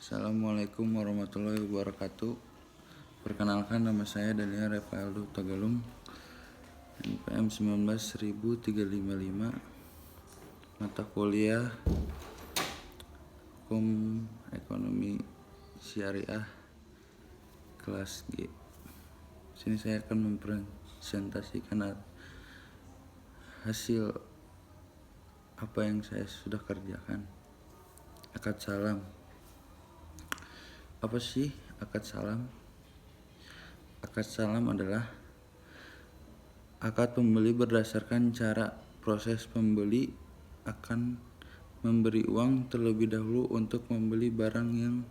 Assalamualaikum warahmatullahi wabarakatuh. Perkenalkan, nama saya Daniel Rafaeldo Tagalung, NPM 19.355, mata kuliah Hukum Ekonomi Syariah kelas G. Sini saya akan mempresentasikan hasil apa yang saya sudah kerjakan. Akad salam. Apa sih akad salam? Akad salam adalah akad pembeli berdasarkan cara proses pembeli akan memberi uang terlebih dahulu untuk membeli barang yang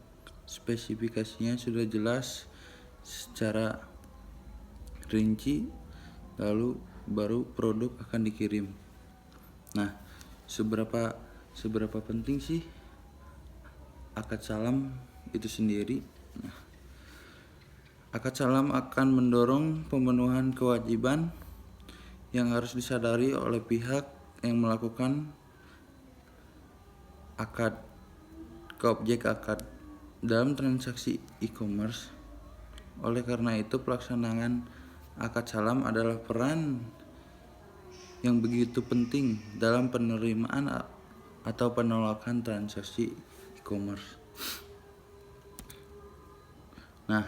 spesifikasinya sudah jelas secara rinci, lalu baru produk akan dikirim. Nah, seberapa penting sih akad salam itu sendiri? Nah, akad salam akan mendorong pemenuhan kewajiban yang harus disadari oleh pihak yang melakukan akad ke objek akad dalam transaksi e-commerce. Oleh karena itu, pelaksanaan akad salam adalah peran yang begitu penting dalam penerimaan atau penolakan transaksi e-commerce. Nah,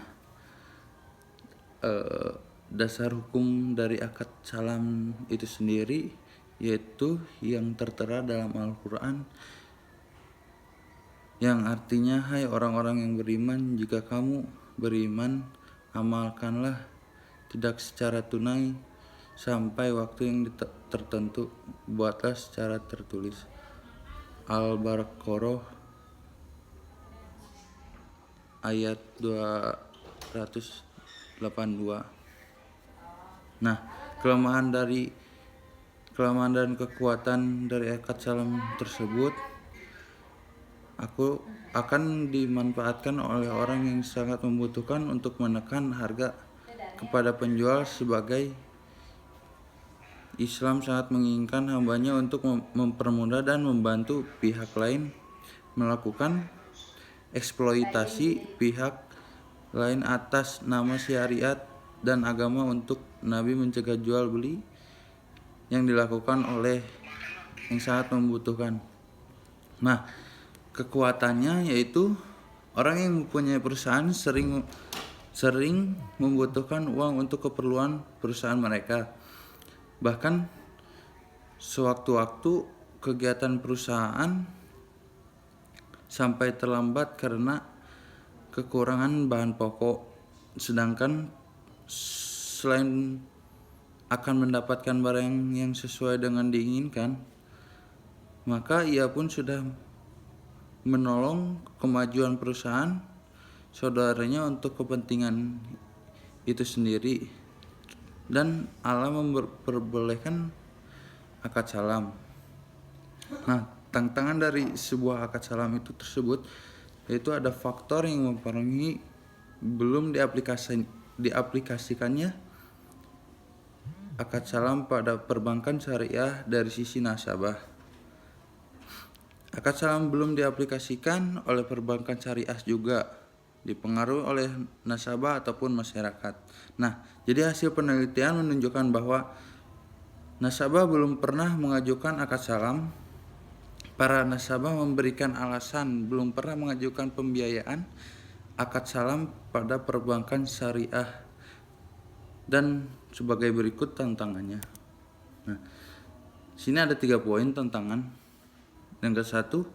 dasar hukum dari akad salam itu sendiri yaitu yang tertera dalam Al-Quran, yang artinya, hai orang-orang yang beriman, jika kamu beriman, amalkanlah tidak secara tunai sampai waktu yang tertentu, buatlah secara tertulis. Al-Baqarah ayat 282. Nah, kelemahan dan kekuatan dari akad salam tersebut akan dimanfaatkan oleh orang yang sangat membutuhkan untuk menekan harga kepada penjual. Sebagai Islam sangat menginginkan hambanya untuk mempermudah dan membantu pihak lain melakukan eksploitasi pihak lain atas nama syariat dan agama untuk Nabi mencegah jual beli yang dilakukan oleh yang sangat membutuhkan. Nah, kekuatannya yaitu orang yang mempunyai perusahaan sering membutuhkan uang untuk keperluan perusahaan mereka. Bahkan sewaktu-waktu kegiatan perusahaan sampai terlambat karena kekurangan bahan pokok, sedangkan selain akan mendapatkan barang yang sesuai dengan diinginkan, maka ia pun sudah menolong kemajuan perusahaan saudaranya untuk kepentingan itu sendiri, dan Allah memperbolehkan akad salam. Nah, tantangan dari sebuah akad salam itu tersebut yaitu ada faktor yang mempengaruhi belum diaplikasikannya akad salam pada perbankan syariah dari sisi nasabah. Akad salam belum diaplikasikan oleh perbankan syariah juga dipengaruhi oleh nasabah ataupun masyarakat. Nah, jadi hasil penelitian menunjukkan bahwa nasabah belum pernah mengajukan akad salam. Para nasabah memberikan alasan belum pernah mengajukan pembiayaan akad salam pada perbankan syariah, dan sebagai berikut tantangannya. Nah, sini ada 3 poin tantangan. Yang ke-1,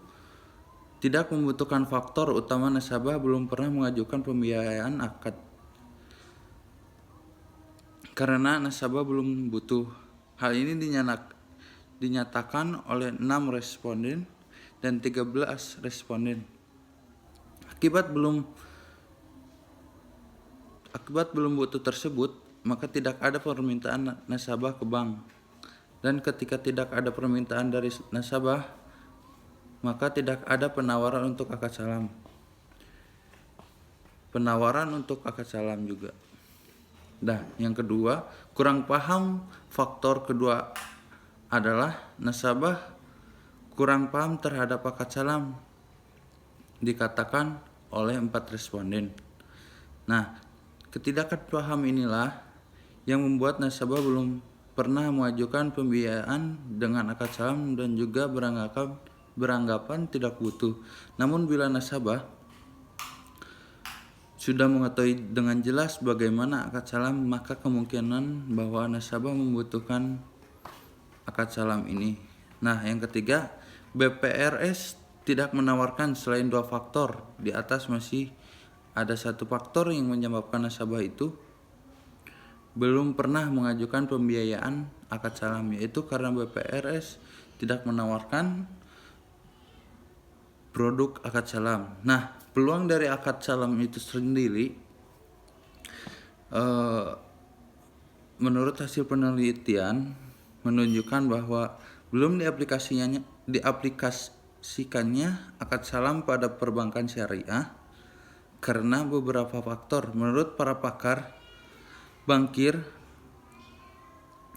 tidak membutuhkan faktor utama nasabah belum pernah mengajukan pembiayaan akad. Karena nasabah belum butuh. Hal ini dinyatakan oleh 6 responden dan 13 responden. Akibat belum butuh tersebut, maka tidak ada permintaan nasabah ke bank. Dan ketika tidak ada permintaan dari nasabah, maka tidak ada penawaran untuk akad salam. Juga. Nah, yang kedua, kurang paham. Faktor kedua adalah nasabah kurang paham terhadap akad salam. Dikatakan oleh 4 responden. Nah, ketidakpahaman inilah yang membuat nasabah belum pernah mengajukan pembiayaan dengan akad salam dan juga beranggapan tidak butuh. Namun bila nasabah sudah mengetahui dengan jelas bagaimana akad salam, maka kemungkinan bahwa nasabah membutuhkan akad salam ini. Nah, yang ketiga, BPRS tidak menawarkan selain 2 faktor. Di atas masih ada 1 faktor yang menyebabkan nasabah itu belum pernah mengajukan pembiayaan akad salam, yaitu karena BPRS tidak menawarkan produk akad salam. Nah, peluang dari akad salam itu sendiri menurut hasil penelitian menunjukkan bahwa belum diaplikasikannya akad salam pada perbankan syariah karena beberapa faktor. Menurut para pakar bankir,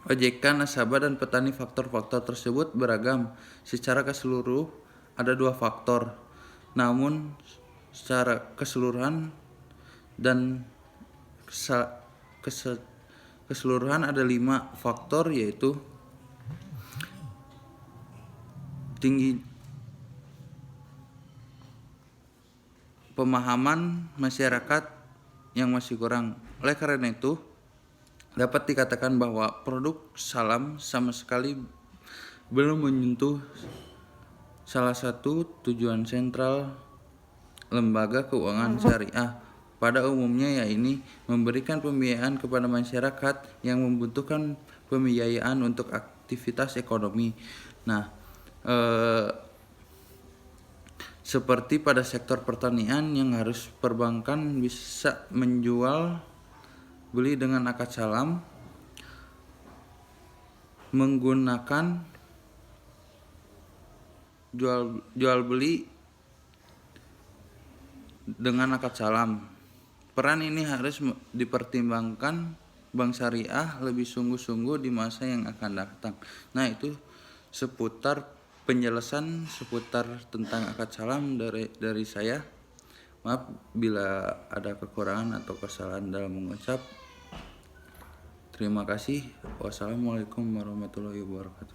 OJK, nasabah, dan petani, faktor-faktor tersebut beragam. Secara keseluruhan ada 2 faktor, namun secara keseluruhan dan keseluruhan ada 5 faktor, yaitu tinggi pemahaman masyarakat yang masih kurang. Oleh karena itu, dapat dikatakan bahwa produk salam sama sekali belum menyentuh salah satu tujuan sentral lembaga keuangan syariah pada umumnya, yaitu memberikan pembiayaan kepada masyarakat yang membutuhkan pembiayaan untuk aktivitas ekonomi. Nah, seperti pada sektor pertanian yang harus perbankan bisa menjual beli dengan akad salam, menggunakan jual beli dengan akad salam. Peran ini harus dipertimbangkan bank syariah lebih sungguh-sungguh di masa yang akan datang. Nah, itu seputar penjelasan seputar tentang akad salam dari saya. Maaf bila ada kekurangan atau kesalahan dalam mengucap. Terima kasih. Wassalamualaikum warahmatullahi wabarakatuh.